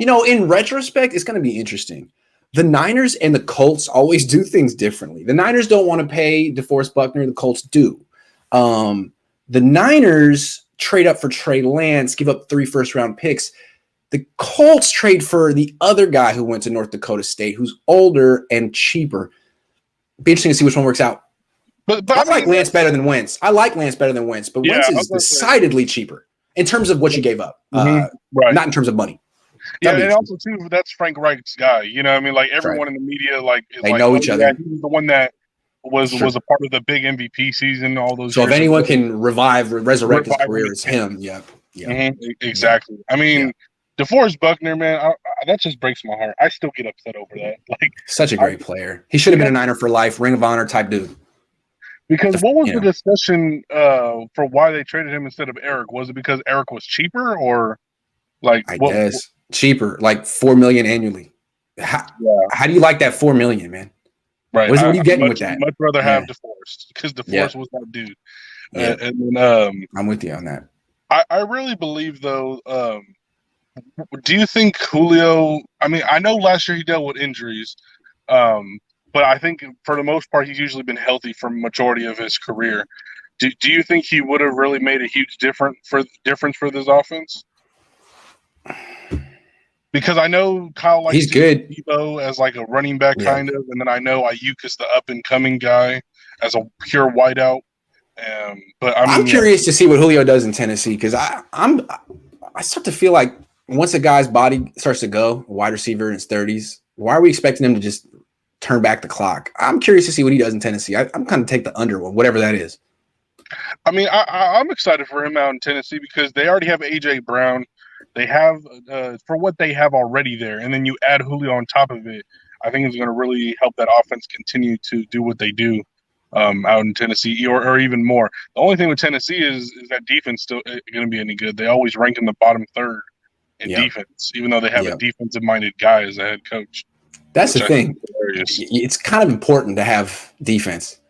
In retrospect, it's going to be interesting. The Niners and the Colts always do things differently. The Niners don't want to pay DeForest Buckner. The Colts do. The Niners trade up for Trey Lance, give up 3 first-round picks. The Colts trade for the other guy who went to North Dakota State, who's older and cheaper. Be interesting to see which one works out. But I like Lance better than Wentz. But Wentz is decidedly cheaper in terms of what you gave up, not in terms of money. Yeah, and also too, that's Frank Reich's guy. You know what I mean? Like everyone in the media, they know each other. He was the one that was a part of the big MVP season. All those. So if anyone can resurrect his career, it's him. Yep. Exactly. I mean. DeForest Buckner, man, that just breaks my heart. I still get upset over that. Like, such a great player. He should have been a Niner for life, Ring of Honor type dude. Because what was the discussion for why they traded him instead of Eric? Was it because Eric was cheaper, or like I guess cheaper, like $4 million annually? How do you like that $4 million, man? Right. What are you getting with that? Much rather have DeForest because DeForest was that dude. And then, I'm with you on that. I really believe though. Do you think Julio? I mean, I know last year he dealt with injuries, but I think for the most part he's usually been healthy for majority of his career. Do you think he would have really made a huge difference for this offense? Because I know Kyle likes he's good Debo as like a running back kind of, and then I know Ayuk is the up and coming guy as a pure wideout. But I'm curious to see what Julio does in Tennessee because I start to feel like. Once a guy's body starts to go, a wide receiver in his 30s, why are we expecting him to just turn back the clock? I'm curious to see what he does in Tennessee. I'm kind of take the under one, whatever that is. I mean, I'm excited for him out in Tennessee because they already have A.J. Brown. They have for what they have already there, and then you add Julio on top of it. I think it's going to really help that offense continue to do what they do out in Tennessee, or even more. The only thing with Tennessee is that defense still going to be any good. They always rank in the bottom third. In defense, even though they have a defensive-minded guy as a head coach. That's the thing. It's kind of important to have defense.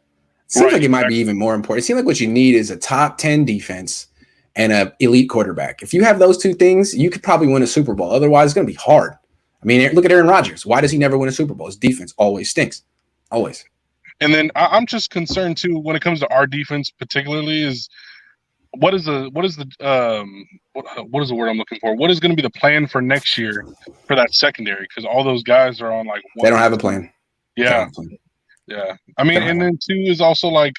It seems like it might be even more important. It seems like what you need is a top 10 defense and an elite quarterback. If you have those two things, you could probably win a Super Bowl. Otherwise, it's going to be hard. I mean, look at Aaron Rodgers. Why does he never win a Super Bowl? His defense always stinks. Always. And then I'm just concerned, too, when it comes to our defense particularly is – what is the word I'm looking for? What is going to be the plan for next year for that secondary? Because all those guys are on like they don't have a plan. Yeah. I mean, and then two is also like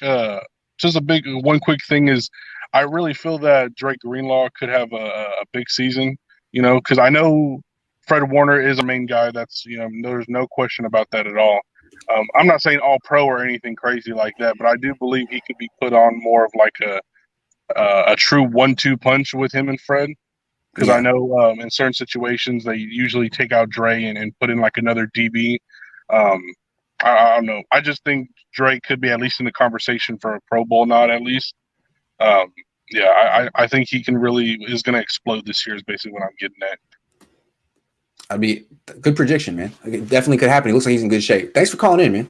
just a big one quick thing is I really feel that Drake Greenlaw could have a big season. Because I know Fred Warner is a main guy. That's there's no question about that at all. I'm not saying all pro or anything crazy like that, but I do believe he could be put on more of like a true 1-2 punch with him and Fred, because I know in certain situations they usually take out Dre and put in like another DB. I don't know. I just think Drake could be at least in the conversation for a Pro Bowl nod at least. I think he is going to explode this year is basically what I'm getting at. I'd be good prediction, man. It definitely could happen. It looks like he's in good shape. Thanks for calling in, man.